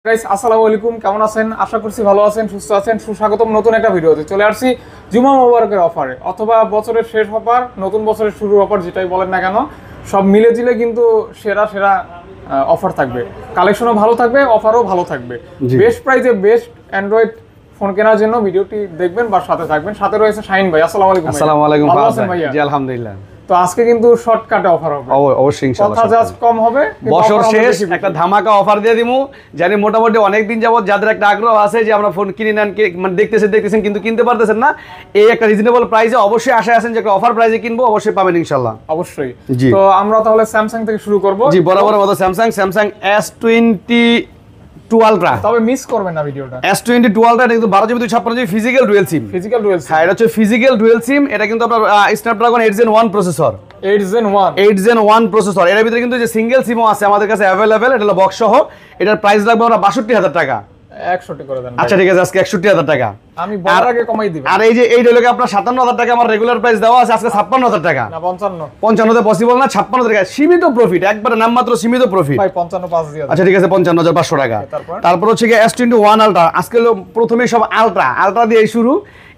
Guys আসসালামু আলাইকুম, কেমন আছেন? আশা করছি ভালো আছেন, সুস্থ আছেন। সুস্বাগতম নতুন একটা ভিডিওতে। চলে আসছি জুমা মোবারকের অফারে, অথবা বছরের শেষ অফার, নতুন বছরের শুরু অফার, যেটাই বলেন না কেন, সব মিলে জিলে কিন্তু সেরা সেরা অফার থাকবে। কালেকশনও ভালো থাকবে, অফারও ভালো থাকবে। বেস্ট প্রাইসে বেস্ট অ্যান্ড্রয়েড ফোন কেনার জন্য ভিডিওটি দেখবেন বা সাথে থাকবেন। সাথে রয়েছে শাহিন ভাই। আসসালামু আলাইকুম। আসসালামু আলাইকুম ভালো আছেন ভাইয়া? জি আলহামদুলিল্লাহ। তো আজকে কিন্তু শর্টকাটে অফার হবে, অবশ্যই ইনশাআল্লাহ। কথা জাস্ট কম হবে, বছর শেষ একটা ধামাকা অফার দিয়ে দিমু। জানি মোটামুটি অনেক দিন যাবত যাদের একটা আগ্রহ আছে যে আমরা ফোন কিনে নেন, মানে দেখতেছেন কিন্তু কিনতে পারতেছেন না, এই একটা রিজনেবল প্রাইসে অবশ্যই আশায় আছেন যে একটা অফার প্রাইসে কিনবো, অবশ্যই পাবেন ইনশাআল্লাহ। অবশ্যই। তো আমরা তাহলে স্যামসাং থেকে শুরু করব। জি বরাবর মতো স্যামসাং S22 Ultra। তবে মিস করবেন না ভিডিওটা। S22 Ultra এটা কিন্তু 12GB 256GB physical dual SIM. হ্যাঁ, এটা হচ্ছে ফিজিক্যাল ডুয়াল সিম। এটা কিন্তু আপনার Snapdragon 8 Gen 1 processor. 8 Gen 1 processor. এর ভিতরে কিন্তু যে সিঙ্গেল সিমও আছে আমাদের কাছে अवेलेबल। এটা হলো বক্স সহ। এটার প্রাইস রাখবো আমরা 62000 টাকা। 61 করে দেন। আচ্ছা ঠিক আছে, আজকে 61000 টাকা আমি বলার আগে কমাই দিবেন। আর এই যে এই ডেলকে আপনার 57000 টাকা আমার রেগুলার প্রাইস দেওয়া আছে, আজকে 56000 টাকা না 55। 55 তে পসিবল না, 56000 টাকা সীমিত প্রফিট, একবারে নামমাত্র সীমিত প্রফিট ভাই 55 পাস দিয়ে। আচ্ছা ঠিক আছে, 55500 টাকা। তারপর হচ্ছে কি S21 Ultra। আজকে প্রথমে সব আলট্রা দিয়ে শুরু।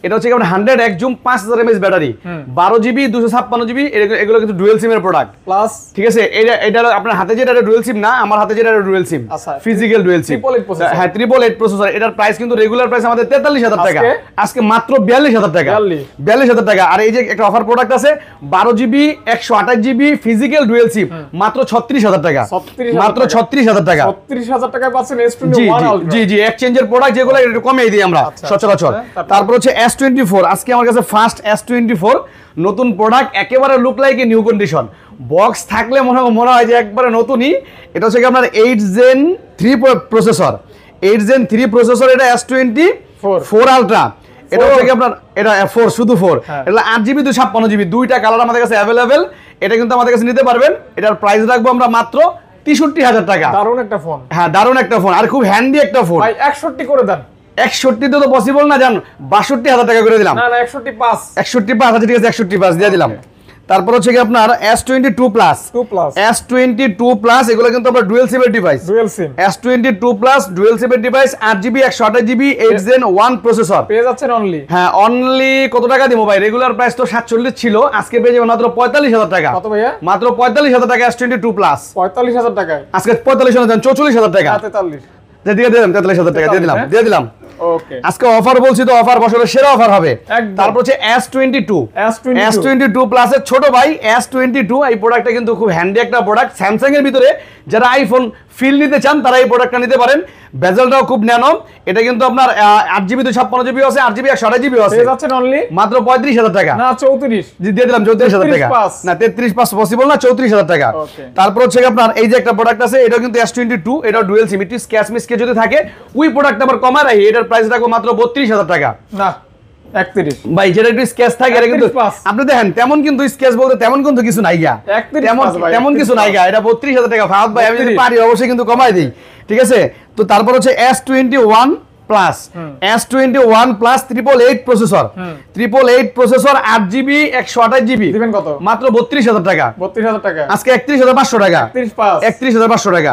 এটা হচ্ছে আপনার 101 zoom 5000 mAh battery, 12GB 256GB। এগুলো কিন্তু ডুয়াল সিমের প্রোডাক্ট প্লাস। ঠিক আছে, এটা আপনার হাতে যেটা ডুয়াল সিম না, আমার হাতে যেটা dual SIM, physical dual SIM. হ্যাঁ, 888 প্রসেসর। এটার প্রাইস কিন্তু রেগুলার প্রাইস আমাদের 43000 টাকা, আজকে মাত্র 42000 টাকা। 42000 টাকা। আর এই যে একটা অফার প্রোডাক্ট আছে 12GB 128GB physical dual SIM, মাত্র 36000 টাকা। মাত্র 36000 টাকা। 36000 টাকায় পাচ্ছেন S21 Ultra। জি এক্সচেঞ্জের প্রোডাক্ট যেগুলো একটু কমিয়ে দিই আমরা সচরাচর। তারপর হচ্ছে S24। আজকে আমার কাছে ফার্স্ট S24 নতুন প্রোডাক্ট, একেবারে look like a new condition. Box থাকলে মনে হয় যে একবারে নতুনই। এটা হচ্ছে আপনার 8 Gen 3 প্রসেসর। 8 Gen 3 processor. এটা S24 Ultra। এটা হচ্ছে আপনার এটা 4 শুধু 4। এটা 8GB 256GB, দুইটা কালার আমাদের কাছে अवेलेबल। এটা কিন্তু আমাদের কাছে নিতে পারবেন। এটার প্রাইস রাখবো আমরা মাত্র 63000 টাকা। দারুণ একটা ফোন। হ্যাঁ, দারুণ একটা ফোন আর খুব হ্যান্ডি একটা ফোন। ভাই 61 করে দেন। 61 তো পসিবল না, জান 62000 টাকা করে দিলাম। না 61 61 আচ্ছা ঠিক আছে, 61 দিয়ে দিলাম। তারপর হচ্ছে কি আপনার S22 Plus। S22 Plus এগুলো কিন্তু আপনার ডুয়াল সিমের ডিভাইস। S22 Plus ডুয়াল সিমের device, 8GB 128GB 8 Gen 1 processor পেয়ে যাচ্ছেন অনলি। হ্যাঁ, অনলি কত টাকা দিব ভাই? রেগুলার প্রাইস তো 47 ছিল, আজকে পেয়ে যাবেন মাত্র 45000 টাকা। কত ভাইয়া? মাত্র 45000 টাকা S22 Plus। 45000 টাকায় আজকে 45000 দেন, 44000 টাকা। 43 দিয়ে দিলাম, 43000 টাকা দিয়ে দিলাম। ওকে, আজকে অফার বলছি তো, অফার বছরের সেরা অফার হবে। তারপর হচ্ছে S22 Plus এর ছোট ভাই S22। এই প্রোডাক্টটা কিন্তু খুব হ্যান্ডি একটা প্রোডাক্ট। স্যামসাং এর ভিতরে যারা আইফোন ফিল নিতে চান তারা এই প্রোডাক্টটা নিতে পারেন। বেজেলটাও খুব ন্যানো। এটা কিন্তু আপনার 8GB 256GB আছে, 8GB 128GB আছে। পেয়ে যাচ্ছেন অনলি মাত্র 35000 টাকা। না 34 দিয়ে দিলাম, 34000 টাকা। না 33 পসিবল না, 34000 টাকা। তারপর হচ্ছে আপনার এই যে একটা প্রোডাক্ট আছে, এটা কিন্তু S22, এটা ডুয়াল সিম। একটু স্ক্র্যাচ মিসকে যদি থাকে ওই প্রোডাক্ট আবার কমায় রাখি, এটার প্রাইস রাখবো মাত্র 32000 টাকা। না 31 ভাই, যেটা একটু স্কেচ থাকে এটা কিন্তু আপনি দেখেন তেমন কিন্তু স্কেচ বলতে তেমন কিন্তু কিছু নাই গা, তেমন কিছু নাই গা। এটা 32000 টাকা। ফাহাদ ভাই আমি যদি পারি অবশ্যই কিন্তু কমাই দিই, ঠিক আছে? তো তারপর হচ্ছে S21 Plus। S21 Plus 888 processor, 888 processor, 8GB 128GB দিবেন কত? মাত্র 32000 টাকা। 32000 টাকা আজকে 31500 টাকা। 31500 টাকা।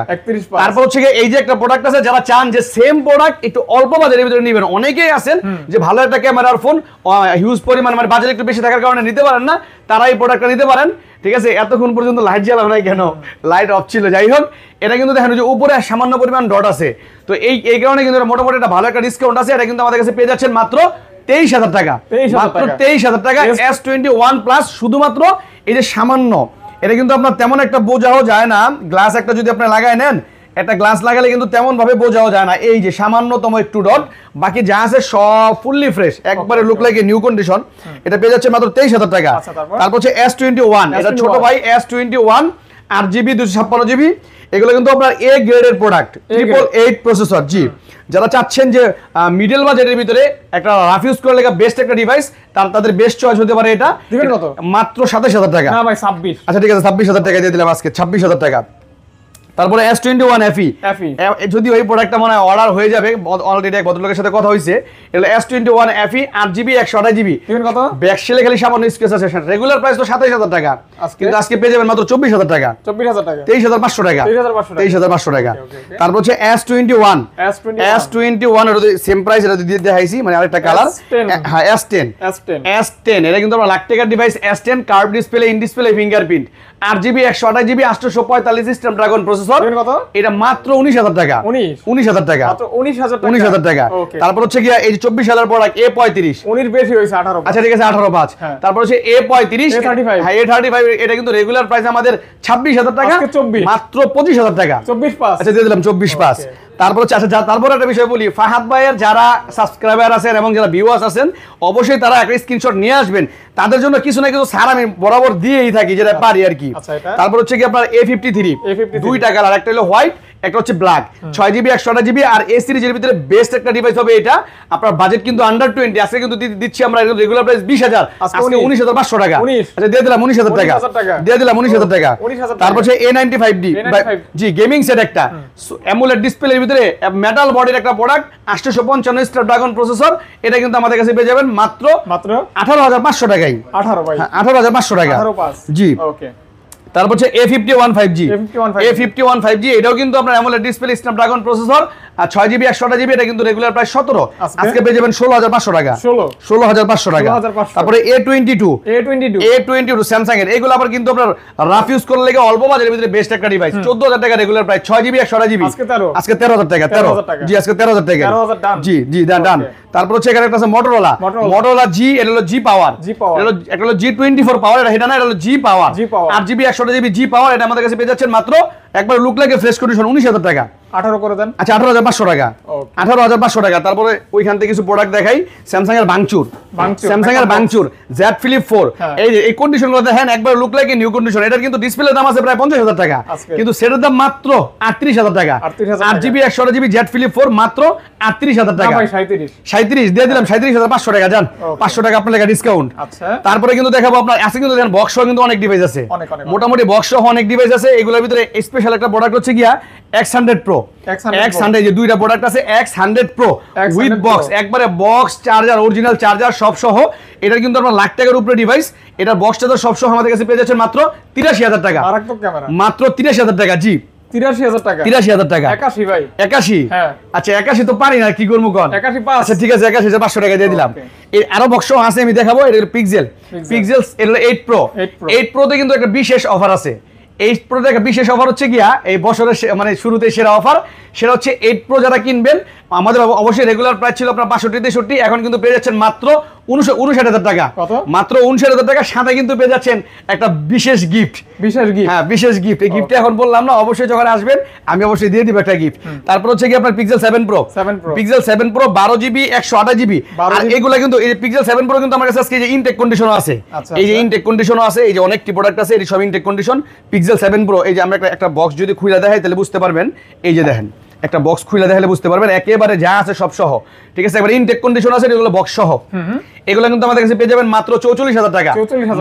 তারপর হচ্ছে এই যে একটা প্রোডাক্ট আছে, যারা চান যে সেম প্রোডাক্ট একটু অল্প বাজারের ভিতরে নেবেন, অনেকেই আছেন যে ভালো একটা ক্যামেরার ফোন হিউজ পরিমাণ মানে বাজার একটু বেশি থাকার কারণে নিতে পারেন না, তারা এই প্রোডাক্টটা নিতে পারেন। ঠিক আছে, এতক্ষণ পর্যন্ত লাইট জ্বালানো নাই কেন? লাইট অফ ছিল। যাই হোক, এটা কিন্তু দেখেন যে উপরে সামান্য পরিমাণ ডট আছে, তো এই কারণে কিন্তু মোটামুটি একটা ভালো একটা ডিসকাউন্ট আছে। এটা কিন্তু আমাদের কাছে পেয়ে যাচ্ছেন মাত্র 23000 টাকা। মাত্র 23000 টাকা S21 Plus। শুধুমাত্র এই যে সামান্য, এটা কিন্তু আপনার তেমন একটা বোঝাও যায় না। গ্লাস একটা যদি আপনি লাগায় নেন, একটা গ্লাস লাগালে কিন্তু তেমন ভাবে বোঝাও যায় না। এই যে সামান্যতম একটু ডট, বাকি যা আছে সব ফুললি ফ্রেশ, একবারে look like a new condition. এটা পেয়ে যাচ্ছে মাত্র 23000 টাকা। তারপর হচ্ছে S21, এটা ছোট ভাই S21, 8GB 256GB। এগুলো কিন্তু আপনার এ গ্রেডের প্রোডাক্ট, 888 প্রসেসর। জি, যারা চাচ্ছেন যে মিডল বাজেটের ভিতরে একটা রাফ ইউজ করে লেখা বেস্ট একটা ডিভাইস, তাদের বেস্ট চয়েস হতে পারে এটা। দিবেন কত? মাত্র 27000 টাকা। না ভাই 26। আচ্ছা ঠিক আছে, 26000 টাকা দিয়ে দিলাম আজকে, 26000 টাকা। তারপরে S21 FE যদি ওই প্রোডাক্টটা মনে হয় অর্ডার হয়ে যাবে, অলরেডি এক ভদ্রলোকের সাথে কথা হয়েছে, এটা S21 FE 8GB 128GB কত ব্যাকসেলে খালি সামান্য স্কেচ আছে, রেগুলার প্রাইস তো 27000 টাকা, কিন্তু আজকে পেয়ে যাবেন মাত্র 24000 টাকা, 23500 টাকা, 23500 টাকা। তারপর হচ্ছে S21 এর সেম প্রাইস, এটা দিয়ে দেখাইছি, মানে আরেকটা কালার, হ্যাঁ S10 এটা কিন্তু আমরা লাখ টাকার device, S10 curve display, in display fingerprint, 8GB 128GB 845 system dragon processor, এটা মাত্র 19000 টাকা, 19000 টাকা, মাত্র 19000 টাকা। তারপর হচ্ছে কি এই যে 24000 প্রোডাক্ট A35, 19 বেশি হইছে 18, আচ্ছা ঠিক আছে 18.5। তারপর হচ্ছে A35, হ্যাঁ A35 এটা কিন্তু রেগুলার প্রাইস আমাদের 26000 টাকা, মাত্র 25000 টাকা, 24.5, আচ্ছা দিয়ে দিলাম 24.5। তারপর হচ্ছে আচ্ছা তারপর একটা বিষয় বলি, ফাহাদ ভাইয়ের যারা সাবস্ক্রাইবার আছেন এবং যারা ভিউয়ার্স আছেন অবশ্যই তারা একটা স্ক্রিনশট নিয়ে আসবেন, তাদের জন্য কিছু না কিছু ছাড় আমি বরাবর দিয়েই থাকি যেটা পারি আর কি। তারপর হচ্ছে কি আপনার A53 দুইটা কালার, একটা হলো হোয়াইট, একটা হচ্ছে black, 6GB 128GB, R A সিরিজের ভিতরে বেস্ট একটা ডিভাইস হবে এটা। আপনার বাজেট কিন্তু আন্ডার 20, আজকে কিন্তু দিচ্ছি আমরা রেগুলার প্রাইস 20000, আজকে 19500 টাকা, আচ্ছা দিয়ে দিলাম 19000 টাকা, দিয়ে দিলাম 19000 টাকা। তারপর হচ্ছে A95D, জি গেমিং সেট একটা, অ্যামোলেড ডিসপ্লের ভিতরে মেটাল বডির একটা প্রোডাক্ট, 855 স্ন্যাপড্রাগন প্রসেসর, এটা কিন্তু আমাদের কাছে পেয়ে যাবেন মাত্র 18500 টাকায়, 18500 টাকা, জি ওকে। তারপর হচ্ছে A51 5G, এটাও কিন্তু আপনার অ্যামোলেড ডিসপ্লে, স্ন্যাপড্রাগন প্রসেসর, আর 6GB 128GB, এটা কিন্তু রেগুলার প্রাইস 17, আজকে পেয়ে যাবেন 16500 টাকা, 16500 টাকা। তারপরে A22 স্যামসাং এর, এগুলো আবার কিন্তু আপনার রাফ ইউজ করলে লাগে অল্প বাজারের ভিতরে বেস্ট একটা ডিভাইস, 14000 টাকা রেগুলার প্রাইস, 6GB 128GB, আজকে 13000 টাকা, 13, জি আজকে 13000 টাকা, জি ডান। তারপর হচ্ছে এখানে একটা আছে Motorola G, এটা হলো G পাওয়ার, এটা হলো G24 পাওয়ার, এটা না, এটা হলো G পাওয়ার, 8GB 128GB G পাওয়ার, এটা আমাদের কাছে পেয়ে যাচ্ছেন মাত্র একবার লুক লাগে ফ্রেশ কন্ডিশন 19000 টাকা, 18 করে দেন, আচ্ছা 18500 টাকা, 18500 টাকা। তারপরে ওইখান থেকে কিছু প্রোডাক্ট দেখাই, স্যামসাং এর বাংচুর Z Flip 4, এই কন্ডিশনগুলো দেখেন একবার লুক লাগে নিউ কন্ডিশন, এটার কিন্তু ডিসপ্লে দাম আছে প্রায় 50000 টাকা, কিন্তু সেটার দাম মাত্র 38000 টাকা, 8GB 128GB Z Flip 4 মাত্র 38000 টাকা, 37 দিয়ে দিলাম 37500 টাকা, জান 500 টাকা আপনার টাকা ডিসকাউন্ট। আচ্ছা তারপরে কিন্তু দেখাবো আপনার আছে কিন্তু দেখেন বক্স সহ কিন্তু অনেক ডিভাইস আছে, মোটামুটি বক্স সহ অনেক ডিভাইস আছে। এগুলোর ভিতরে স্পেশাল একটা প্রোডাক্ট হচ্ছে গিয়া X100 Pro, যে দুইটা প্রোডাক্ট আছে, X100 Pro উইথ বক্স, একবারে বক্স চার্জার, অরিজিনাল চার্জার সব সহ, এটা কিন্তু আপনার লাখ টাকার উপরে ডিভাইস, এটার বক্সটা তো সব সহ আমাদের কাছে পেয়ে যাচ্ছেন মাত্র 83000 টাকা, মাত্র 83000 টাকা, জি 83000 টাকা, 81 ভাই 81, হ্যাঁ আচ্ছা 81 তো পারি না, কি করব কোন 81, আচ্ছা ঠিক আছে 81500 টাকা দিয়ে দিলাম। এর আরো বক্স আছে আমি দেখাবো, এটা পিক্সেল, এটা হলো 8 Pro তে কিন্তু একটা বিশেষ অফার আছে, 8 Pro তে একটা বিশেষ অফার হচ্ছে গিয়া এই বছরের মানে শুরুতে সেরা অফার, সেটা হচ্ছে 8 Pro যারা কিনবেন, আমাদের অবশ্যই রেগুলার প্রাইস ছিল আপনার 65-63, এখন কিন্তু পেয়ে যাচ্ছেন মাত্র 59000 টাকা, মাত্র 59000 টাকা, সাথে কিন্তু পেয়ে যাচ্ছেন একটা বিশেষ গিফট, হ্যাঁ বিশেষ গিফট। এই গিফটটা এখন বললাম না, অবশ্যই যখন আসবেন আমি অবশ্যই দিয়ে দিব একটা গিফট। তারপর হচ্ছে কি আপনার Pixel 7 Pro, 12GB 128GB, আর এগুলা কিন্তু এই Pixel 7 Pro কিন্তু আমার কাছে আজকে এই যে ইনটেক কন্ডিশনও আছে, এই যে ইনটেক কন্ডিশনও আছে, এই যে অনেকটি প্রোডাক্ট আছে, এই সব ইনটেক কন্ডিশন Pixel 7 Pro। এই যে আমরা একটা বক্স যদি খুলে দেখাই তাহলে বুঝতে পারবেন, এই যে দেখেন একটা বক্স খুলে দেখালে বুঝতে পারবেন একেবারে যা আছে সব সহ, ঠিক আছে, একবার ইনটেক কন্ডিশন আছে, এগুলো বক্স সহ, এগুলো কিন্তু আমাদের কাছে পেয়ে যাবেন মাত্র 44000 টাকা,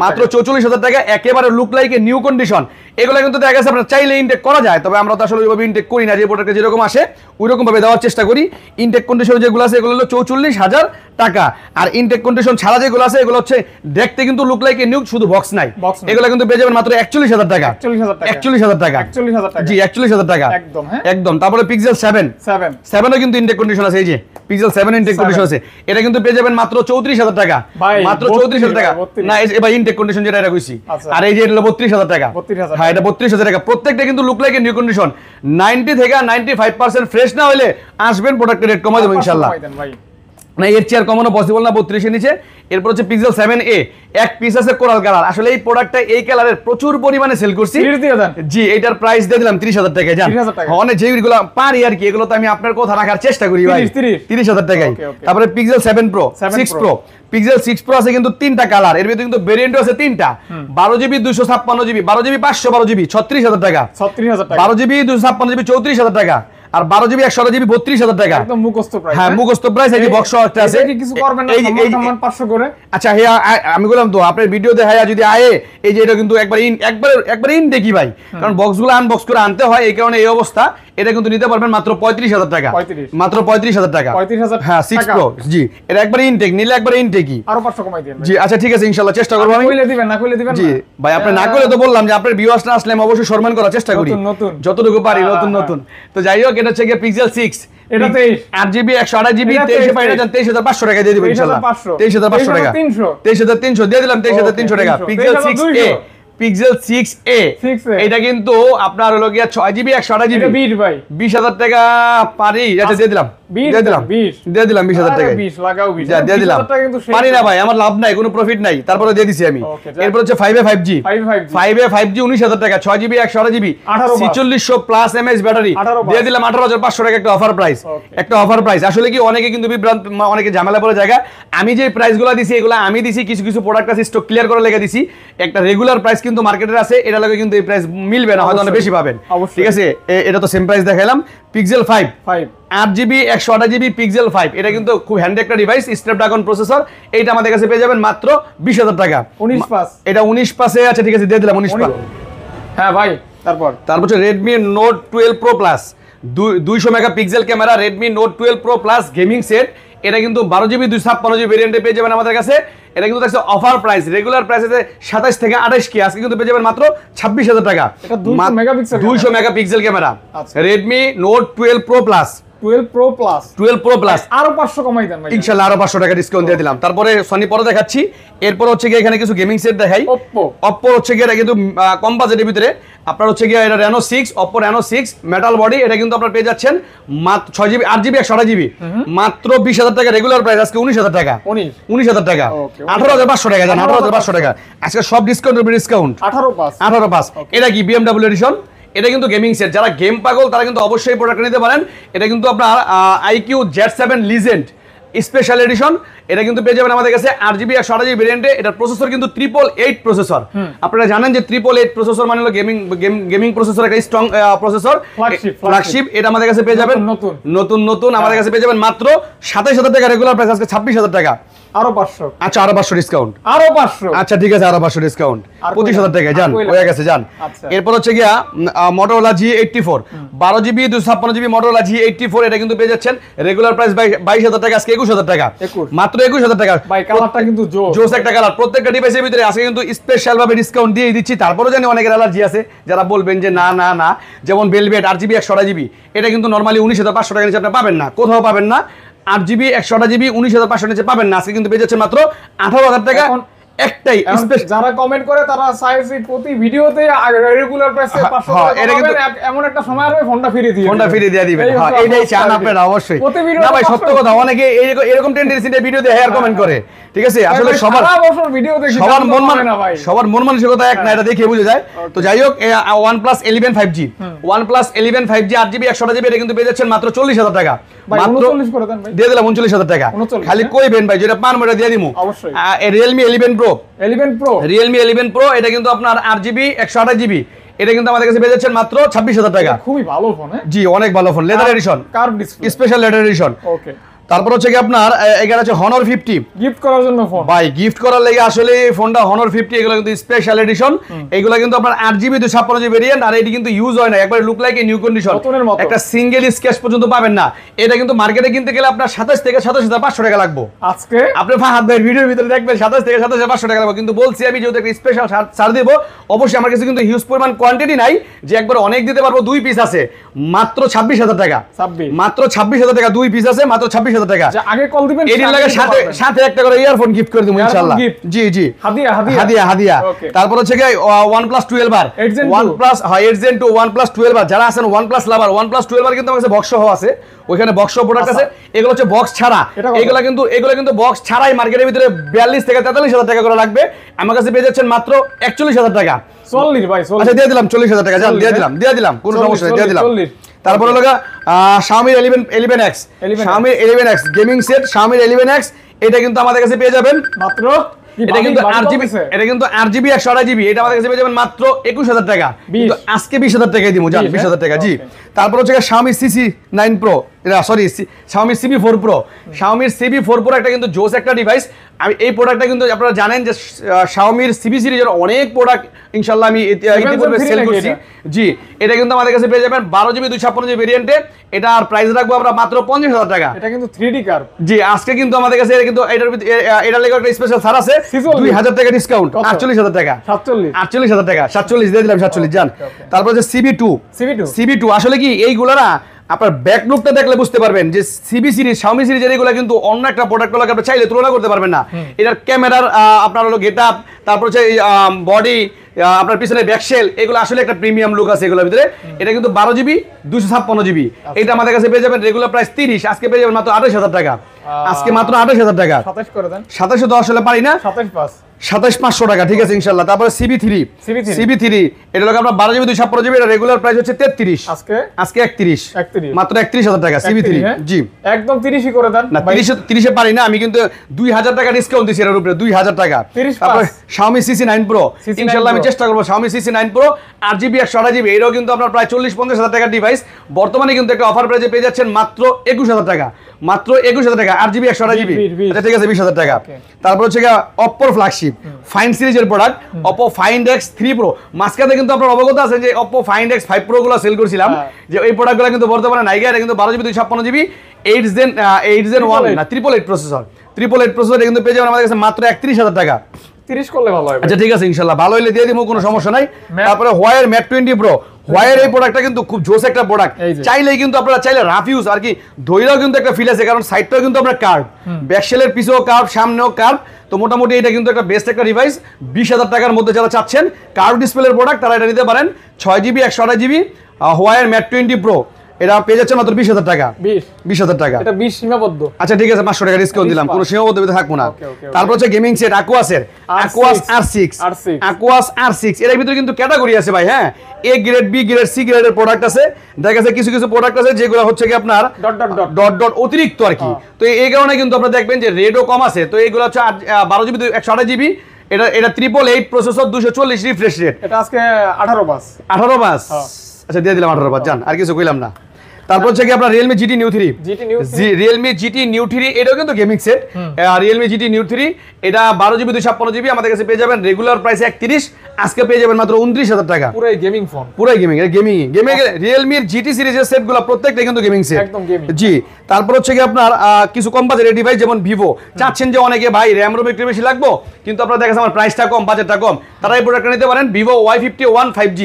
মাত্র 44000 টাকা, একেবারে look like a new condition. এগুলো কিন্তু দেখা গেছে আপনারা চাইলে ইনটেক করা যায়, তবে আমরা তো আসলে ওইভাবে ইনটেক করি না, যে প্রোডাক্টে যেরকম আসে ওইরকম ভাবে দেওয়ার চেষ্টা করি। ইনটেক কন্ডিশন যেগুলো আছে এগুলো হলো 44000 টাকা, আর ইনটেক কন্ডিশন ছাড়া যেগুলো আছে এগুলো হচ্ছে দেখতে কিন্তু লুক লাইক এ নিউ, শুধু বক্স নাই, এগুলো কিন্তু পেয়ে যাবেন মাত্র 41000 টাকা, 41000 টাকা, জি 41000 টাকা একদম, হ্যাঁ একদম। তারপরে Pixel 7 ও কিন্তু ইনটেক কন্ডিশন আছে, এই যে Pixel 7 ইনটেক কন্ডিশন আছে, এটা কিন্তু পেয়ে যাবেন মাত্র 34000 টাকা, মাত্র 34000 টাকা, না এবার ইনটেক কন্ডিশন যেটা এটা কইছি, আর এই যে এটা 32000 টাকা, হ্যাঁ এটা 32000 টাকা, প্রত্যেকটা কিন্তু look like a new condition, 90 থেকে 95% ফ্রেশ না হলে আসবেন, প্রোডাক্টের রেট কমাই দেব ইনশাআল্লাহ, না এর চেয়ে আর কমানো পসিবল না 32 এর নিচে। এরপর হচ্ছে Pixel 7a, এক পিস আছে কোরাল কালার, আসলে এই প্রোডাক্টটা এই কালারের প্রচুর পরিমাণে সেল করছি, জি এটার প্রাইস দিয়ে দিলাম 30000 টাকা, জান অনেক যেগুলো পারি আর কি, এগুলো তো আমি আপনার কথা রাখার চেষ্টা করি ভাই, 30000 টাকায়। তারপরে Pixel 7 Pro, 6 Pro, Pixel 6 Pro আছে কিন্তু তিনটা কালার, এর ভিতরে কিন্তু ভেরিয়েন্টও আছে তিনটা, 12GB 256GB, 12GB 512GB 36000 টাকা, 12GB 256GB 34000 টাকা, আর 12GB 128GB 32,000 টাকা একদম মুখস্থ প্রাইস। হ্যাঁ মুখস্থ প্রাইস। এই যে বক্স একটা আছে, কি কিছু করবেন না, সম্মান 500 করে। আচ্ছা হ্যাঁ আমি বললাম তো আপনার ভিডিওতে হ্যাঁ যদি আয়ে এই যে এটা কিন্তু একবার ইন দেখি ভাই, কারণ বক্সগুলো আনবক্স করে আনতে হয়, এই কারণে এই অবস্থা। এটা কিন্তু নিতে পারবেন মাত্র 35,000 টাকা, মাত্র 35,000 টাকা। 35,000 হ্যাঁ 6 Pro জি, এটা একবার ইনটেক নিলে একবার ইনটেকই। আরো 500 কমাই দিবেন জি আচ্ছা ঠিক আছে ইনশাআল্লাহ চেষ্টা করব আমি। কইলে দিবেন না, কইলে দিবেন না জি ভাই, আপনি না করলে তো বললাম যে আপনার ভিউয়ার্স না আসলে আমি অবশ্যই সম্মান করার চেষ্টা করি নতুন যতটুকু পারি, নতুন। তো যাই হোক, এটা হচ্ছে গিয়ে Pixel 6, এটা 23 8GB 128GB 23,500 টাকা দিয়ে দিব ইনশাআল্লাহ। 23,500 টাকা, 23,300 দিয়ে দিলাম, 23,300 টাকা Pixel 6a। Pixel 6a এটা কিন্তু আপনার হলো গিয়া 6GB 128GB 20,000 টাকা পারি। আচ্ছা দিয়ে দিলাম 20,000 টাকা। 20 লাগাও 20 দিয়ে দিলাম, পারি না ভাই, আমার লাভ নাই, কোনো প্রফিট নাই, তারপরে দিয়ে দিছি আমি। এরপর হচ্ছে 5a 5G 19,000 টাকা, 6GB 128GB 4600 plus mAh battery দিয়ে দিলাম 18,500 টাকা, একটা অফার প্রাইস, একটা অফার প্রাইস। আসলে কি অনেকে কিন্তু বিভ্রান্ত, অনেকে ঝামেলা পড়ে জায়গা। আমি যে প্রাইসগুলো দিছি এগুলো আমি দিছি, কিছু কিছু প্রোডাক্ট আছে স্টক ক্লিয়ার করে লেগে দিছি। একটা রেগুলার প্রাইস কিন্তু মার্কেটের আছে, এটা লাগে কিন্তু এই প্রাইস মিলবে না, হয়তো অনেক বেশি পাবেন। ঠিক আছে, এটা তো সেম প্রাইস দেখাইলাম। Pixel 5 8GB 128GB Pixel 5 এটা কিন্তু খুব হ্যান্ডি একটা ডিভাইস, স্ন্যাপড্রাগন প্রসেসর। এইটা আমাদের কাছে পেয়ে যাবেন মাত্র 20,000 টাকা। 19 পাস, এটা 19 পাসে। আচ্ছা ঠিক আছে দিয়ে দিলাম 19 পাস। হ্যাঁ ভাই, তারপর হচ্ছে Redmi Note 12 Pro Plus 200 megapixel camera, Redmi Note 12 Pro Plus gaming set. এটা কিন্তু 12GB 256GB ভেরিয়েন্টে পেয়ে যাবেন আমাদের কাছে। এটা কিন্তু দেখছে অফার প্রাইস, রেগুলার প্রাইস আছে 27 থেকে 28K, আজকে কিন্তু পেয়ে যাবেন মাত্র 26,000 টাকা। এটা 200 megapixel camera Redmi Note 12 Pro Plus 12 Pro Plus আরো 500 কমাই দেন ভাই ইনশাআল্লাহ, আরো 500 টাকা ডিসকাউন্ট দিয়ে দিলাম। তারপরে সনি পরে দেখাচ্ছি। এরপর হচ্ছে গিয়ে এখানে কিছু গেমিং সেট দেখাই। Oppo হচ্ছে গিয়ে এটা কিন্তু কম বাজেটের ভিতরে আপনার হচ্ছে গিয়ে এটা Reno 6, Oppo Reno 6 metal body. এটা কিন্তু আপনারা পেয়ে যাচ্ছেন মাত্র 6GB 8GB 128GB মাত্র 20,000 টাকা, রেগুলার প্রাইস আজকে 19,000 টাকা। 19,000 টাকা, 18,500 টাকা, জান 18,500 টাকা আজকে সব ডিসকাউন্টের ডিসকাউন্ট 18 পাস। এটা কি BMW এডিশন, এটা কিন্তু গেমিং সেট। যারা গেম পাগল তারা কিন্তু অবশ্যই প্রোডাক্ট নিতে পারেন। এটা কিন্তু আপনার IQ Z7 legend special edition. এটা কিন্তু পেয়ে যাবেন আমাদের কাছে 8GB 128GB ভেরিয়েন্টে। এটার প্রসেসর কিন্তু 888 প্রসেসর। আপনারা জানেন যে 888 প্রসেসর মানে হলো গেমিং প্রসেসর, একটা স্ট্রং প্রসেসর, ফ্ল্যাগশিপ। এটা আমাদের কাছে পেয়ে যাবেন নতুন আমাদের কাছে পেয়ে যাবেন মাত্র 27,000 টাকা, রেগুলার প্রাইস আজকে 26,000 টাকা, আরো 500। আচ্ছা আরো 500 ডিসকাউন্ট, আরো 500। আচ্ছা ঠিক আছে, আরো 500 ডিসকাউন্ট, 25,000 টাকা জান হয়ে গেছে জান। এরপর হচ্ছে গিয়া Motorola G84 12GB 256GB Motorola G84। এটা কিন্তু পেয়ে যাচ্ছেন রেগুলার প্রাইস 22,000 টাকা, আজকে 21,000 টাকা, মাত্র 21,000 টাকা। ভাই কালারটা কিন্তু জোস একটা কালার। প্রত্যেকটা ডিভাইসের ভিতরে আজকে কিন্তু স্পেশাল ভাবে ডিসকাউন্ট দিয়ে দিচ্ছি। তারপরেও জানি অনেকের অ্যালার্জি আছে, যারা বলবেন যে না না না, যেমন Velvet 8GB 128GB এটা কিন্তু নরমালি 19,500 টাকা নিচে আপনি পাবেন না, কোথাও পাবেন না। 8GB 128GB 19,500 নিচে পাবেন না, আজকে কিন্তু পেয়ে যাচ্ছেন মাত্র 18,000 টাকা। একটাই যারা কমেন্ট করে তারা চাইছে প্রতি ভিডিওতে রেগুলার প্রাইসে 500 টাকা এটা কিন্তু এমন একটা সময় আসবে ফোনটা ফ্রি দিয়ে দিবেন। হ্যাঁ এইটাই চান আপনারা অবশ্যই। না ভাই সত্য কথা, অনেকে এরকম টেন্ডেন্সিতে ভিডিও দেখে আর কমেন্ট করে। ঠিক আছে, আসলে সবার ভিডিও দেখি সবার মন মানসিকতা এক না, এটা দেখে বুঝে যায়। তো যাই হোক, OnePlus 11 5G 8GB 128GB এটা কিন্তু পেয়ে যাচ্ছেন মাত্র 40,000 টাকা, মাত্র 39 করে দেন ভাই, দিয়ে দিলাম 39,000 টাকা। খালি কইবেন ভাই, যেটা পান ওটা দিয়ে দিমু অবশ্যই। Realme 11 Pro Realme 11 Pro এটা কিন্তু আপনার 8GB 128GB এটা কিন্তু আমাদের কাছে পেয়ে যাচ্ছেন মাত্র 26,000 টাকা। খুবই ভালো ফোন, জি অনেক ভালো phone, leather edition, curve display, special leather edition. Okay, তারপর হচ্ছে কি আপনার এখানে আছে Honor 50 গিফট করার জন্য ফোন। ভাই গিফট করার লাগি আসলে এই ফোনটা Honor 50 এগুলো কিন্তু স্পেশাল এডিশন। এগুলো কিন্তু আপনার 8GB 256GB ভেরিয়েন্ট, আর এটি কিন্তু ইউজ হয় না, একবার look like a new condition, একটা সিঙ্গেল স্কেচ পর্যন্ত পাবেন না। এটা কিন্তু মার্কেটে কিনতে গেলে আপনার 27 থেকে 27,500 টাকা লাগবে। আজকে আপনি ফাহাদ ভাই ভিডিওর ভিতরে দেখবেন 27 থেকে 27,500 টাকা লাগবে, কিন্তু বলছি আমি যেহেতু একটা স্পেশাল ছাড় দেব, অবশ্যই আমার কাছে কিন্তু হিউজ পরিমাণ কোয়ান্টিটি নাই যে একবার অনেক দিতে পারবো। 2 পিস আছে মাত্র 26,000 টাকা, মাত্র 26,000 টাকা, 2 পিস আছে মাত্র 26,000 টাকা। আগে কল দিবেন, এর লাগে সাথে একটা করে ইয়ারফোন গিফট করে দেব ইনশাআল্লাহ। জি জি হাদিয়া। তারপর হচ্ছে কি OnePlus 12R OnePlus Gen 2 OnePlus 12R যারা আছেন OnePlus লাভার, OnePlus 12R কিন্তু আমার কাছে বক্স সহ আছে, ওখানে বক্স প্রোডাক্ট আছে। এগুলো হচ্ছে বক্স ছাড়া, এগুলো কিন্তু বক্স ছাড়াই মার্কেটের ভিতরে 42 থেকে 43,000 টাকা করে লাগবে, আমার কাছে পেয়ে যাচ্ছেন মাত্র 41,000 টাকা। 40 ভাই, আচ্ছা দিয়ে দিলাম 40,000 টাকা, জান দিয়ে দিলাম কোনো সমস্যা নেই, দিয়ে দিলাম। তারপরে লগা Xiaomi 11X gaming set, Xiaomi 11X এটা কিন্তু আমাদের কাছে পেয়ে যাবেন মাত্র এটা কিন্তু RGB, এটা কিন্তু RGB 128GB, এটা আমাদের কাছে পেয়ে যাবেন মাত্র 21000 টাকা। কিন্তু আজকে 20000 টাকায় দিমু, জান 20000 টাকা। জি, তারপর হচ্ছে Xiaomi CC9 Pro, sorry Xiaomi CB4 Pro। Xiaomi CB4 Pro একটা কিন্তু জোস একটা ডিভাইস। আমি এই প্রোডাক্টটা কিন্তু আপনারা জানেন যে Xiaomi CB সিরিজের অনেক প্রোডাক্ট ইনশাআল্লাহ আমি ইতিপূর্বে সেল করছি। জি, এটা কিন্তু আমাদের কাছে পেয়ে যাবেন 12GB 256GB ভেরিয়েন্টে। এটা আর প্রাইস রাখবো আমরা মাত্র 50000 টাকা। এটা কিন্তু 3D কার্ভ। জি, আজকে কিন্তু আমাদের কাছে এটা কিন্তু এটার লেগে একটা স্পেশাল ছাড় আছে, 2000 টাকা ডিসকাউন্ট, 48000 টাকা। 48000 টাকা, 47 দিয়ে দিলাম, 47 জান। তারপর যে CB2 আসলে কি এইগুলা না আপনার ব্যাক লুকটা দেখলে বুঝতে পারবেন যে সিবি সিরিজ, Xiaomi সিরিজের এগুলা কিন্তু অন্য একটা প্রোডাক্ট লাগে আপনি চাইলে তুলনা করতে পারবেন না। এটার ক্যামেরার আপনার হলো গেটআপ, তারপর হচ্ছে বডি, আপনার পিছনে ব্যাকশেল, এগুলো আসলে একটা প্রিমিয়াম লুক আছে এগুলোর ভিতরে। এটা কিন্তু 12GB 256GB। এটা আমাদের কাছে পেয়ে যাবেন রেগুলার প্রাইস 30, আজকে পেয়ে যাবেন মাত্র 28000 টাকা। আজকে মাত্র 28000 টাকা। 27 করে দেন। 27 তো আসলে পারি না, 27500 টাকা, ঠিক আছে ইনশাআল্লাহ। তারপরে CB3 এটা হলো আপনার 12GB 256GB, এটা রেগুলার প্রাইস হচ্ছে 33, আজকে 31 মাত্র 31000 টাকা CB3। জি, একদম 30ই করে দেন। না 30 এ পারি না, আমি কিন্তু 2000 টাকা ডিসকাউন্ট দিছি এর উপরে, 2000 টাকা। তারপর Xiaomi CC9 Pro, ইনশাআল্লাহ আমি চেষ্টা করব Xiaomi CC9 Pro 8GB 128GB, এটাও কিন্তু আপনার প্রায় 40-50 টাকার ডিভাইস। বর্তমানে কিন্তু একটা অফার প্রাইসে পেয়ে যাচ্ছেন মাত্র 21000 টাকা, মাত্র 21000 টাকা 8GB 128GB। আচ্ছা ঠিক আছে, 20000 টাকা। তারপর হচ্ছে Oppo ফ্ল্যাগশিপ ফাইন সিরিজের product Oppo Find X3 Pro। মাঝখানে কিন্তু আপনারা অবগত আছেন যে Oppo Find X5 Pro গুলো সেল করছিলাম, যে এই প্রোডাক্টগুলো কিন্তু বর্তমানে নাইগা। এটা কিন্তু 12GB 256GB 8 Gen 1 না 888 প্রসেসর, 888 প্রসেসর কিন্তু পেয়ে যাবেন আমাদের কাছে মাত্র 31000 টাকা। 30 করলে ভালো হয়। আচ্ছা ঠিক আছে ইনশাআল্লাহ, ভালো হইলে দিয়ে দিব, কোনো সমস্যা নাই। তারপরে Huawei Mate 20 Pro, Huawei এই প্রোডাক্টটা কিন্তু খুব জোস একটা প্রোডাক্ট। চাইলেই কিন্তু আপনারা চাইলে রাফ ইউজ আর কি ধইরাও কিন্তু একটা ফিল আছে, কারণ সাইডটাও কিন্তু আপনার কার্ভ, ব্যাকশেলের পিছেও কার্ভ, সামনেও কার্ভ। তো মোটামুটি এটা কিন্তু একটা বেস্ট একটা ডিভাইস। 20000 টাকার মধ্যে যারা চাচ্ছেন কার্ভ ডিসপ্লের প্রোডাক্ট, তারা এটা নিতে পারেন। 6GB 128GB Huawei Mate 20 Pro, এটা পেয়ে যাচ্ছে মাত্র 20000 টাকা। 20000 টাকা, এটা 20 সীমাবদ্ধ। আচ্ছা ঠিক আছে, 500 টাকা ডিসকাউন্ট দিলাম, কোনো সীমাবদ্ধতা থাকবো না। তারপর হচ্ছে গেমিং সেট Aquas R6, এর ভিতরে কিন্তু ক্যাটাগরি আছে ভাই। হ্যাঁ, A grade, B grade, C গ্রেডের প্রোডাক্ট আছে। দেখা গেছে কিছু কিছু প্রোডাক্ট আছে যেগুলো হচ্ছে কি আপনার ডট অতিরিক্ত আর কি। তো এই কারণে কিন্তু আপনারা দেখবেন যে রেডও কম আছে। তো এইগুলো হচ্ছে 12GB 128GB, এটা 888 প্রসেসর, 240 রিফ্রেশ রেট। এটা আজকে 18 বাস। আচ্ছা দিয়ে দিলাম 18 বাস, জান আর কিছু কইলাম না। তারপর হচ্ছে কি আপনার Realme GT Neo 3, Realme GT Neo 3, এটাও কিন্তু gaming set. Realme GT Neo 3 এটা 12GB 256GB আমাদের কাছে পেয়ে যাবেন রেগুলার প্রাইস 31, আজকে পেয়ে যাবেন মাত্র 29000 টাকা। পুরাই গেমিং ফোন, পুরাই গেমিং। Realme GT সিরিজের সেটগুলো প্রত্যেকটা কিন্তু গেমিং সেট, একদম গেমিং। জি, তারপর হচ্ছে কি আপনার কিছু কম বাজেটের ডিভাইস যেমন Vivo, চাচ্ছেন যে অনেকে ভাই RAM ROM একটু বেশি লাগবে, কিন্তু আপনারা দেখেন আমার প্রাইসটা কম, বাজেটটা কম, তারা এই প্রোডাক্টটা নিতে পারেন। Vivo Y51 5G,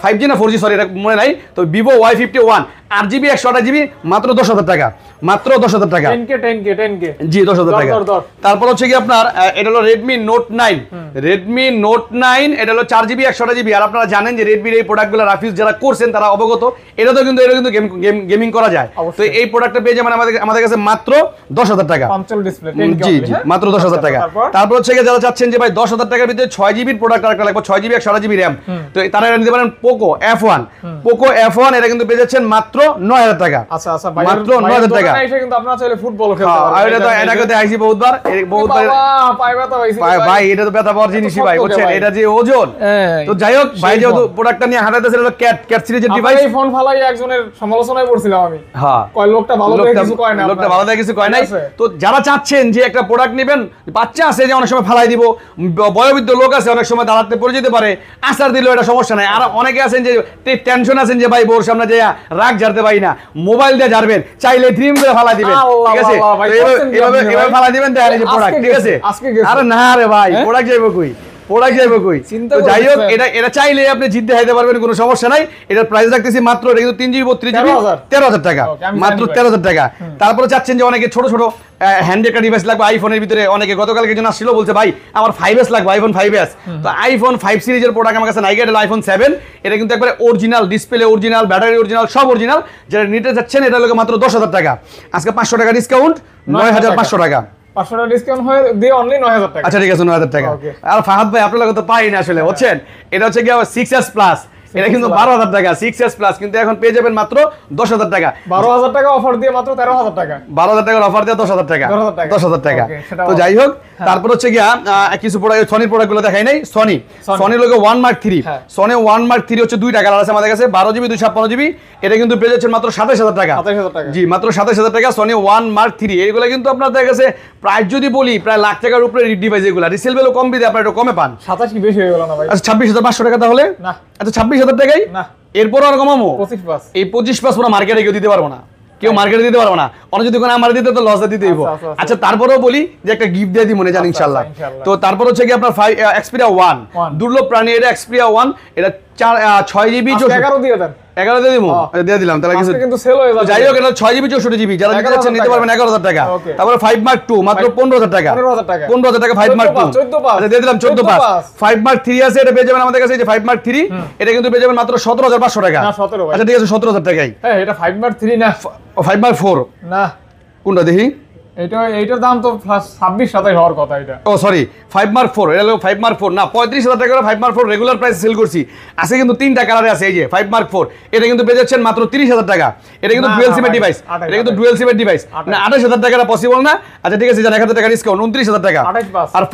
5G না 4G, সরি এটা মনে নাই। তো Vivo Y51 8GB 128GB মাত্র 10000 টাকা, মাত্র 10000 টাকা। 10K জি 10000 টাকা। তারপর হচ্ছে কি আপনার এটা হলো Redmi Note 9, এটা হলো 4GB 128GB। আর আপনারা জানেন যে Redmi এই প্রোডাক্টগুলো রাফিউজ যারা করছেন তারা অবগত, এটা কিন্তু গেমিং করা যায়। তো এই প্রোডাক্টটা পেয়ে যাবেন আমাদের কাছে মাত্র 10000 টাকা, পাঞ্চল ডিসপ্লে। জি মাত্র 10000 টাকা। তারপর হচ্ছে কি যারা চাচ্ছেন যে ভাই 10000 টাকার ভিতরে 6GB প্রোডাক্ট আরেকটা লাগবে, 6GB 128GB RAM, তো তারা এটা নিতে পারেন Poco F1, এটা কিন্তু পেয়ে যাচ্ছেন মাত্র 9000 টাকা। আচ্ছা মাত্র 9000 টাকা। এটা কিন্তু আপনারা চাইলে ফুটবল খেলতে পারবেন। এটা তো এটাকে দেখাইছি বহুতবার, পাই ব্যথা হইছে ভাই, এটা তো ব্যথা পাওয়ার জিনিসই ভাই, বুঝছেন এটা যে ওজন। তো যাই হোক ভাই, যেহেতু প্রোডাক্টটা নিয়ে হাঁটাইতেছে, এটা ক্যাট সিরিজের ডিভাইস। এই ফোন ফালাই একজনের সমালোচনায় পড়ছিলাম আমি। হ্যাঁ, কয় লোকটা ভালো দেখে কিছু কয় না, লোকটা ভালো দেখে কিছু কয় নাই। তো যারা চাচ্ছেন যে একটা প্রোডাক্ট নেবেন, বাচ্চা আছে যে অনেক সময় ফালাই দিব, বয়োবৃদ্ধ লোক আছে অনেক সময় দাঁড়াতে পড়ে যেতে পারে, আসার দিলেও এটা সমস্যা নাই। আর অনেকে আছেন যে টেনশন আছেন যে ভাই বোর সামনে যে রাগ ঝাড়তে পারি না, মোবাইল দিয়ে ঝাড়বেন, চাইলে ড্রিম করে ফালাই দিবেন, ঠিক আছে? এভাবে ফালাই দিবেন, দেখেন এই যে প্রোডাক্ট, ঠিক আছে? আরে না রে ভাই, প্রোডাক্ট যাইব কই, তো যাই হোক, এটা চাইলে আপনি জিত দেখাইতে পারবেন, কোনো সমস্যা নাই। এটার প্রাইস রাখতেছি মাত্র, এটা কিন্তু 3GB 32GB 13000 টাকা, মাত্র 13000 টাকা। তারপরে চাচ্ছেন যে অনেকে ছোট হ্যান্ড একটা ডিভাইস লাগবে আইফোনের ভিতরে, অনেকে গতকালকে একজন আসছিল বলছে ভাই আমার 5S লাগবে, iPhone 5S। তো iPhone 5 সিরিজের প্রোডাক্ট আমার কাছে নাই, এটা iPhone 7, এটা কিন্তু একবারে original, display original, battery original, সব অরিজিনাল। যেটা নিতে যাচ্ছেন এটা হলো মাত্র 10000 টাকা, আজকে 500 টাকা ডিসকাউন্ট, 9500 টাকা। 500 টাকা ডিসকাউন্ট হয়ে দিয়ে অনলি 9000 টাকা। আচ্ছা ঠিক আছে, 9000 টাকা। আর ফাহাদ ভাই আপনার তো পাই না আসলে, বুঝছেন? এটা হচ্ছে কি 6S প্লাস, এটা কিন্তু 12,000 টাকা 6s প্লাস, কিন্তু এখন পেয়ে যাবেন মাত্র 10,000 টাকা। 12,000 টাকা অফার দিয়ে মাত্র 13,000 টাকা। 12,000 টাকার অফার দিয়ে 10,000 টাকা। 10,000 টাকা। তো যাই হোক, তারপর হচ্ছে গিয়া কিছু প্রোডাক্ট, সনির প্রোডাক্টগুলো দেখাই নাই। Sony logo 1 Mark 3, Sony 1 Mark 3 হচ্ছে দুইটা কালার আছে আমাদের কাছে, 12 জিবি 256 জিবি। এটা কিন্তু পেয়ে যাচ্ছেন মাত্র 27,000 টাকা। 27,000 টাকা, জি মাত্র 27,000 টাকা সনি 1 Mark 3। এগুলো কিন্তু আপনাদের কাছে প্রাইস যদি বলি প্রায় লাখ টাকার উপরে ডিভাইস, এগুলো রিসেল ভ্যালু কম দিতে আপনারা একটু কমে পান। 27 কি বেশি হয়ে গেল না ভাই? আচ্ছা 26,500 টাকা তাহলে না, আচ্ছা 26,000 টাকাই না, এরপর আর কমামো 25+। এই 25+ পুরো মার্কেটে কেউ দিতে পারবো না, কেউ মার্কেটে দিতে পারবো না। অন্য যদি কোনো আমার দিতে তো লস দিতে হইব। আচ্ছা তারপরেও বলি যে একটা গিফট দিয়ে দিই মনে জান ইনশাআল্লাহ। তো তারপর হচ্ছে কি আপনার Xperia 1 দুর্লভ প্রাণী, এটা Xperia 1, এটা 6 জিবি 11 দিয়ে দেন। 11 দিয়ে দিমু, দিয়ে দিলাম তাহলে কিছু কিন্তু সেল হয়ে যাবে। যাই হোক, এটা 6 জিবি 64 জিবি যারা নিতে যাচ্ছেন নিতে পারবেন 11,000 টাকা। তারপরে 5 Mark 2 মাত্র 15,000 টাকা। 15,000 টাকা 5 Mark 2। আচ্ছা দিয়ে দিলাম 14,500। 5 Mark 3 আছে, এটা পেয়ে যাবেন আমাদের কাছে, এই যে 5 Mark 3, এটা কিন্তু পেয়ে যাবেন মাত্র 17,500 টাকা। না 17 ভাই। আচ্ছা ঠিক আছে 17,000 টাকাই। হ্যাঁ এটা 5 Mark 3 না, 5 Mark 4 না কোনটা দেখি? এইটার দাম তো 26-27 হওয়ার কথা। এটা ও সরি 5 Mark 4, এটা হলো 5 Mark 4 না, 35,000 টাকা করে 5 Mark 4 রেগুলার প্রাইস সেল করছি। আছে কিন্তু তিনটা কালারে আছে, এই যে 5 Mark 4, এটা কিন্তু পেয়ে যাচ্ছেন মাত্র 30,000 টাকা। এটা কিন্তু ডুয়াল সিমের ডিভাইস, এটা কিন্তু ডুয়াল সিমের ডিভাইস না। 28,000 টাকা পসিবল না। আচ্ছা ঠিক আছে, জান 1,000 টাকা ডিসকাউন্ট 29,000 টাকা। 28+। আর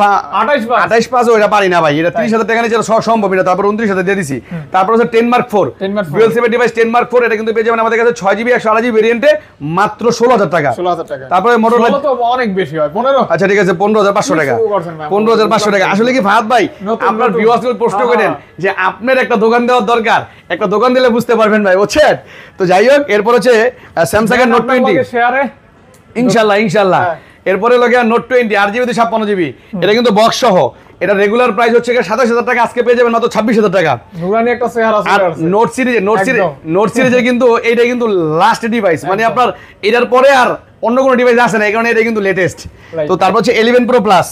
28+ ওটা পারি না ভাই, এটা 30,000 টাকা নিচে সম্ভব না, তারপর 29,000 দিয়ে দিছি। তারপর হচ্ছে 10 Mark 4 ডুয়াল সিমের ডিভাইস 10 Mark 4, এটা কিন্তু পেয়ে যাবেন আমাদের কাছে 6 জিবি 128 জিবি ভেরিয়েন্টে মাত্র 16,000 টাকা। 16,000 টাকা। তারপরে মোটরোলা তো অনেক বেশি হয় 15। আচ্ছা ঠিক আছে 15,500 টাকা। 15,500 টাকা। আসলে কি ফাহাদ ভাই আপনার ভিউয়ার্সদের প্রশ্ন করেন যে আপনার একটা দোকান দেওয়ার দরকার, একটা দোকান দিলে বুঝতে পারবেন ভাই, বুঝছেন? তো যাই হোক, এরপর হচ্ছে স্যামসাং এর নোট 20 শেয়ারে ইনশাআল্লাহ। এরপরে লাগে নোট 20 8 জিবি 256 জিবি, এটা কিন্তু বক্স সহ। এটা রেগুলার প্রাইস হচ্ছে 27,000 টাকা, আজকে পেয়ে যাবেন মাত্র 26,000 টাকা। নুরানি একটা শেয়ার আছে। আর নোট সিরিজে কিন্তু এইটা কিন্তু লাস্ট ডিভাইস, মানে আপনার এটার পরে আর অন্য কোনো ডিভাইস আসে না, এই কারণে এটা কিন্তু লেটেস্ট। তো তারপর হচ্ছে 11 Pro Plus,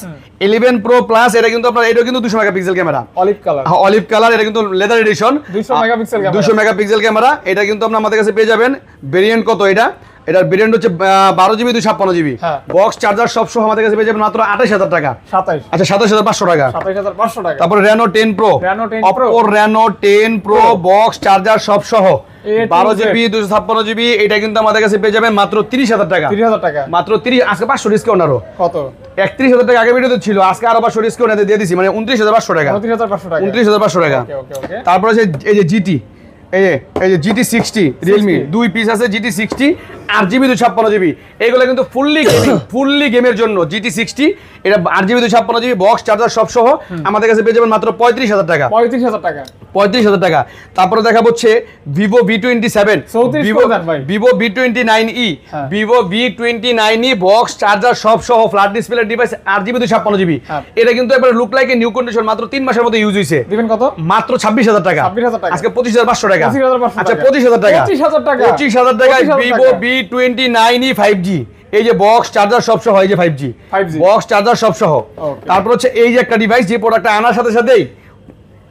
11 Pro Plus, এটা কিন্তু আপনার, এটা কিন্তু 200 মেগাপিক্সেল ক্যামেরা, অলিভ কালার। হ্যাঁ অলিভ কালার, এটা কিন্তু leather addition, 200 megapixel camera. 200 megapixel camera. এটা কিন্তু আপনারা আমাদের কাছে পেয়ে যাবেন। ভেরিয়েন্ট কত এটা? এটার ভেরিয়েন্ট হচ্ছে 12 জিবি 256 জিবি, বক্স চার্জার সব সহ আমাদের কাছে পেয়ে যাবেন মাত্র 28,000 টাকা। 27। আচ্ছা 27,500 টাকা। 27,500 টাকা। তারপরে Reno 10 Pro, Oppo Reno 10 Pro box charger সব সহ 12 জিবি 256 জিবি, এটা কিন্তু আমাদের কাছে পেয়ে যাবেন মাত্র 30,000 টাকা। 30,000 টাকা মাত্র 30। আজকে 500 ডিসকাউন্ট আরো। কত? 31,000 টাকা আগে ভিডিওতে ছিল, আজকে আরো 500 ডিসকাউন্ট দিয়ে দিয়েছি, মানে 29,500 টাকা। 29,500 টাকা। 29,500 টাকা। ওকে। তারপর আছে এই যে GT, এই যে GT 60 Realme, দুই পিস আছে GT 60 8 জিবি 256 জিবি। এইগুলো কিন্তু ফুললি গেমের জন্য GT 60, এটা 8 জিবি 256 জিবি বক্স চার্জার সব সহ আমাদের কাছে পেয়ে যাবেন মাত্র 35,000 টাকা। 35,000 টাকা। 35,000 টাকা। তারপরে দেখা হচ্ছে Vivo V27, Vivo V29e, Vivo V29e box charger সব সহ flat display device 8 GB 256 GB. এটা কিন্তু একবার look like a new condition, মাত্র 3 মাসের মধ্যে ইউজ হইছে। দিবেন কত? মাত্র 26,000 টাকা। 26,000 টাকা। আজকে 25,500 টাকা। 25,500 আচ্ছা 25,000 টাকা। 25,000 টাকা। 25,000 টাকায় Vivo V29e 5G, এই যে বক্স চার্জার সব সহ, এই যে 5G বক্স চার্জার সব সহ। তারপর হচ্ছে এই যে একটা ডিভাইস, যে প্রোডাক্টটা আনার সাথে সাথেই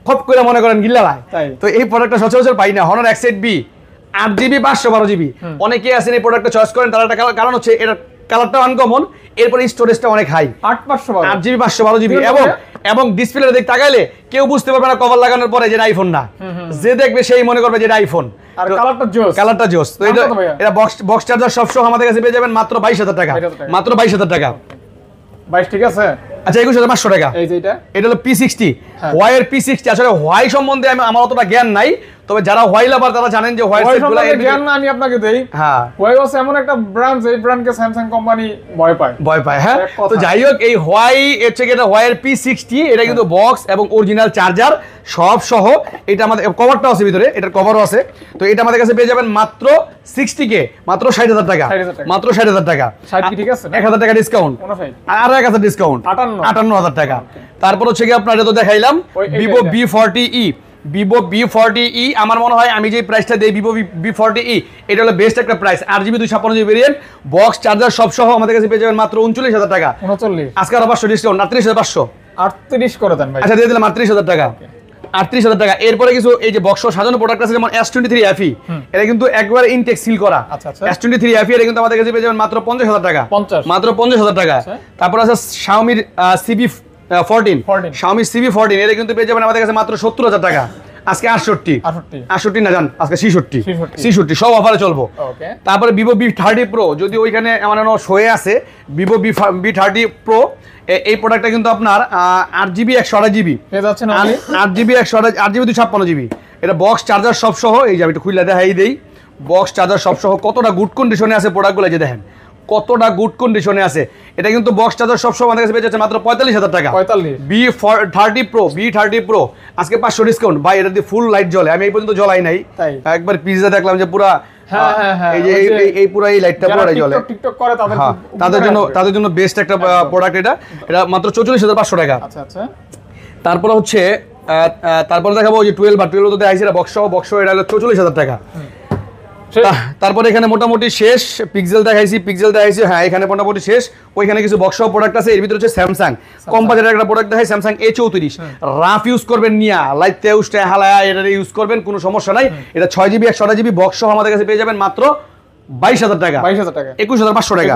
খপ করে মনে করেন গিল্লালায়, তো এই প্রোডাক্টটা সচরাচর পাই না। Honor X8 B 8 GB 512 GB. অনেকেই আছেন এই প্রোডাক্টটা চয়েস করেন, তার একটা কারণ হচ্ছে এর কালারটা আনকমন, এরপর স্টোরেজটা অনেক হাই, 8 জিবি 512 জিবি। এবং ডিসপ্লেটা দিক তাকাইলে কেউ বুঝতে পারবে না কভার লাগানোর পরে যে আইফোন না, যে দেখবে সেই মনে করবে যে এটা আইফোন। আর কালারটা জোস। তো এটা বক্স চার্জার সব সহ আমাদের কাছে পেয়ে যাবেন মাত্র 22,000 টাকা। মাত্র 22,000 টাকা। 22 ঠিক আছে। আচ্ছা 21,500 টাকা। এই যে এটা হলো P60, হোয়াইয়ের P60। আসলে হোয়াই সম্বন্ধে আমার অতটা জ্ঞান নাই, তবে যারা হোয়াই লাভার তারা জানেন যে হোয়াই সেটগুলো জ্ঞান না আমি আপনাকে দেই। হ্যাঁ হোয়াই হচ্ছে এমন একটা ব্র্যান্ড, এই ব্র্যান্ডকে স্যামসাং কোম্পানি ভয় পায়। হ্যাঁ তো যাই হোক, এই হোয়াই হচ্ছে কি, এটা হোয়াইয়ের P60, এটা কিন্তু বক্স এবং অরিজিনাল চার্জার সব সহ। এটা আমাদের কভারটাও আছে ভিতরে, এটার কভারও আছে। তো এটা আমাদের কাছে পেয়ে যাবেন মাত্র 60K, মাত্র 60,000 টাকা। মাত্র 60,000 টাকা। 60 কি ঠিক আছে? 1,000 টাকা ডিসকাউন্ট, আর 1,000 ডিসকাউন্ট, 58,000 টাকা। তারপর হচ্ছে কি আপনার তো দেখাইলাম Vivo V40e, Vivo V40e আমার মনে হয় আমি যে প্রাইসটা দেই Vivo V40e, এটা হলো বেস্ট একটা price. 8 GB 256 GB variant box charger সব সহ আমাদের কাছে পেয়ে যাবেন মাত্র 39,000 টাকা। 39 আজকে আরো 500 ডিসকাউন্ট, 38,500। 38 করে দেন ভাই। আচ্ছা দিয়ে দিলাম 38,000 টাকা। 38,000 টাকা। এরপরে কিছু এই যে বক্স সাজানো প্রোডাক্ট আছে, যেমন S23 FE, এটা কিন্তু একবার ইনটেক সিল করা। S23 FE এটা কিন্তু আমাদের কাছে পেয়ে যাবেন মাত্র 50,000 টাকা। মাত্র 50,000 টাকা। তারপর আছে Xiaomi CB14, Xiaomi CB14, এটা কিন্তু পেয়ে যাবেন আমাদের কাছে মাত্র 70,000 টাকা। আজকে 68 68 68 না জান আজকে 66 সব অফারে চলবো। তারপরে Vivo V30 Pro, যদি ওইখানে আমার শোয়ে আছে Vivo V30 Pro, এই প্রোডাক্টটা কিন্তু আপনার 8GB 128GB পেয়ে যাচ্ছেন 8GB 8GB 256GB। এটা বক্স চার্জার সব সহ, এই যে আমি একটু খুলে দেখাই দেই, বক্স চার্জার সব সহ কতটা গুড কন্ডিশনে আছে প্রোডাক্টগুলো, যে দেখেন কতটা গুড কন্ডিশনে আছে। এটা কিন্তু বক্স চার্জার সব সহ আমাদের কাছে পেয়ে যাচ্ছে মাত্র 45,000 টাকা। 45 V30 Pro আজকে 500 ডিসকাউন্ট ভাই। এটা দিয়ে ফুল লাইট জ্বলে, আমি এই পর্যন্ত জ্বলাই নাই, একবার পিজা দেখলাম যে পুরা এই যে এই পুরো এই লাইটটা পুরো জ্বলে। টিকটক করে তাদের জন্য বেস্ট একটা প্রোডাক্ট। এটা মাত্র 44,500 টাকা। আচ্ছা আচ্ছা। তারপর হচ্ছে তারপরে দেখাবো যে 12 তো আইছে, এটা বক্স সহ এটা হলো 44,000 টাকা। তারপরে এখানে মোটামুটি শেষ, পিক্সেল দেখাইছি হ্যাঁ এখানে মোটামুটি শেষ। ওইখানে কিছু বক্স প্রোডাক্ট আছে, এর ভিতরে হচ্ছে স্যামসাং কম বাজেটের একটা প্রোডাক্ট দেখাই, স্যামসাং A34। রাফ ইউজ করবেন, নিয়া লাইটে উস্টে হালায়া এটা ইউজ করবেন, কোনো সমস্যা নাই। এটা 6GB 128GB বক্স সহ আমাদের কাছে পেয়ে যাবেন মাত্র 22,000 টাকা। 21,500 টাকা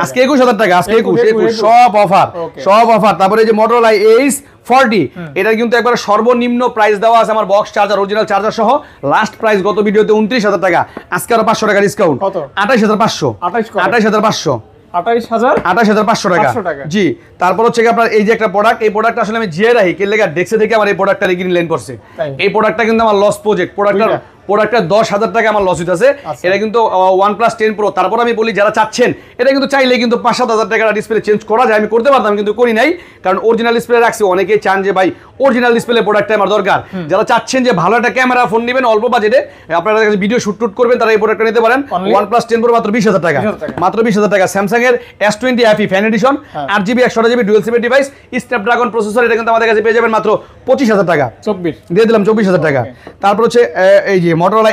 আজকে, 21,000 টাকা আজকে, 21 সব অফার। তারপরে এই যে Motorola Ace40, এটা কিন্তু একবার সর্বনিম্ন প্রাইস দেওয়া আছে আমার বক্স চার্জার অরিজিনাল চার্জার সহ। লাস্ট প্রাইস গত ভিডিওতে 29,000 টাকা, আজকে আরো 500 টাকা ডিসকাউন্ট, 28,500 28,500 টাকা। জি, তারপর হচ্ছে আপনার এই যে একটা প্রোডাক্ট, এই প্রোডাক্ট আসলে আমি জিয়ে রাখি কে লেগে দেখছে থেকে আমার এই প্রোডাক্টটা রিলেন করছে। এই প্রোডাক্টটা কিন্তু আমার লস প্রজেক্ট, প্রোডাক্টটা 10,000 টাকা আমার লস হইতেছে। এটা কিন্তু OnePlus 10 Pro। তারপর আমি বলি যারা চাচ্ছেন, এটা কিন্তু চাইলে কিন্তু 5-7 টাকা ডিসপ্লে চেঞ্জ করা যায়, আমি করতে পারতাম কিন্তু করি নাই, কারণ অরিজিনাল ডিসপ্লে রাখছি। অনেকেই চান যে ভাই অরিজিনাল ডিসপ্লে প্রোডাক্টটা আমার দরকার। যারা চাচ্ছেন যে ভালো একটা ক্যামেরা ফোন নেবেন অল্প বাজেটে, আপনারা ভিডিও শুট করবেন, তারা এই প্রোডাক্টটা নিতে পারেন। OnePlus 10 Pro মাত্র 20,000 টাকা, মাত্র 20,000 টাকা। স্যামসাং এর S20 FE fan edition 8GB 128GB dual sim device, Snapdragon processor, এটা কিন্তু আমাদের কাছে পেয়ে যাবেন মাত্র 25,000 টাকা। 24 দিয়ে দিলাম, 24,000 টাকা। তারপর হচ্ছে এই যে Motorola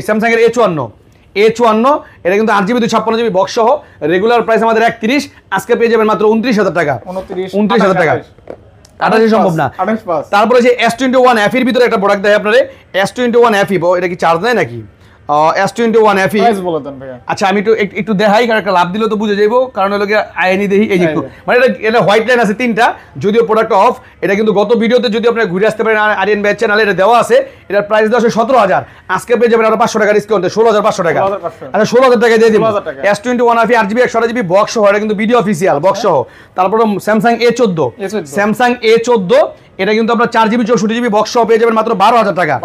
স্যামসাং এর A54, এটা কিন্তু 8GB 256GB বক্স সহ, রেগুলার প্রাইস আমাদের 31, আজকে পেয়ে যাবেন মাত্র 29,000 টাকা। 29,000 টাকা, 28 সম্ভব না। তারপরে যে S21 FE এর ভিতরে একটা প্রোডাক্ট দেয় আপনারে, S21 FE, এটা কি চার্জ নেয় নাকি? S21 FE আচ্ছা, আমি একটু দেখাই, কারণ একটা লাভ দিলে তো বুঝে যাবো, কারণ হলো আইনি দেখি এই যে মানে এটা হোয়াইট লাইন আছে 3টা, যদিও প্রোডাক্ট অফ। এটা কিন্তু গত ভিডিওতে যদি আপনি ঘুরে আসতে পারেন আরিয়ান ব্যাচ চ্যানেলে এটা দেওয়া আছে। এটার প্রাইস দেওয়া আছে 17,000, আজকে পেয়ে যাবেন আরো 500 টাকা ডিসকাউন্ট, 16,500 টাকা। আচ্ছা 16,000 টাকা দিয়ে দিব। S21 FE 8GB 128GB box সহ, এটা কিন্তু ভিডিও অফিসিয়াল বক্স সহ। তারপর স্যামসাং A14, এটা কিন্তু আপনার 4GB 64GB বক্স সহ পেয়ে যাবেন মাত্র 12,000 টাকা,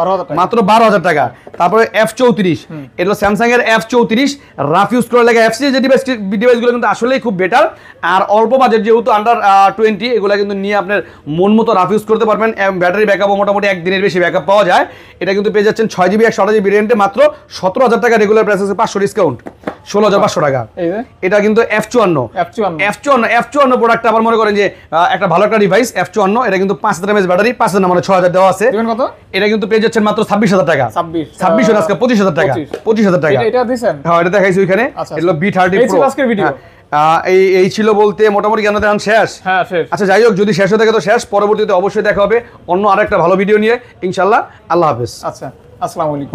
মাত্র 12,000 টাকা। তারপরে F34, এটা স্যামসাং এর F34, রাফ ইউজ করার লাগে এফসি যে ডিভাইসগুলো কিন্তু আসলেই খুব বেটার। আর অল্প বাজেট যেহেতু আন্ডার 20, এগুলো কিন্তু নিয়ে আপনার মন মতো রাফ ইউজ করতে পারবেন। ব্যাটারি ব্যাকআপও মোটামুটি একদিনের বেশি ব্যাকআপ পাওয়া যায়। এটা কিন্তু পেয়ে যাচ্ছেন 6GB 128GB রেন্টে মাত্র 17,000 টাকা, রেগুলার প্রাইস আছে 500 ডিসকাউন্ট 16,500 টাকা। এটা কিন্তু F54 প্রোডাক্ট আমার মনে করেন যে একটা ভালো একটা ডিভাইস। F54, এটা কিন্তু 5000 mAh ব্যাটারি, 5000 না মানে 6000 দেওয়া আছে। এটা কিন্তু পেয়ে যাচ্ছেন মাত্র 26,000 টাকা, 26 আজকে 25,000 টাকা, 25,000 টাকা। এটা দিবেন? হ্যাঁ, এটা দেখাইছি ওইখানে। এটা B30 Pro আজকের ভিডিও। এই ছিল বলতে মোটামুটি জ্ঞান দেন শেষ। হ্যাঁ শেষ। আচ্ছা যাই হোক, যদি শেষ হয়ে থাকে তো শেষ, পরবর্তীতে অবশ্যই দেখা হবে অন্য আরেকটা ভালো ভিডিও নিয়ে ইনশাআল্লাহ। আল্লাহ হাফেজ। আচ্ছা, আসসালামু আলাইকুম।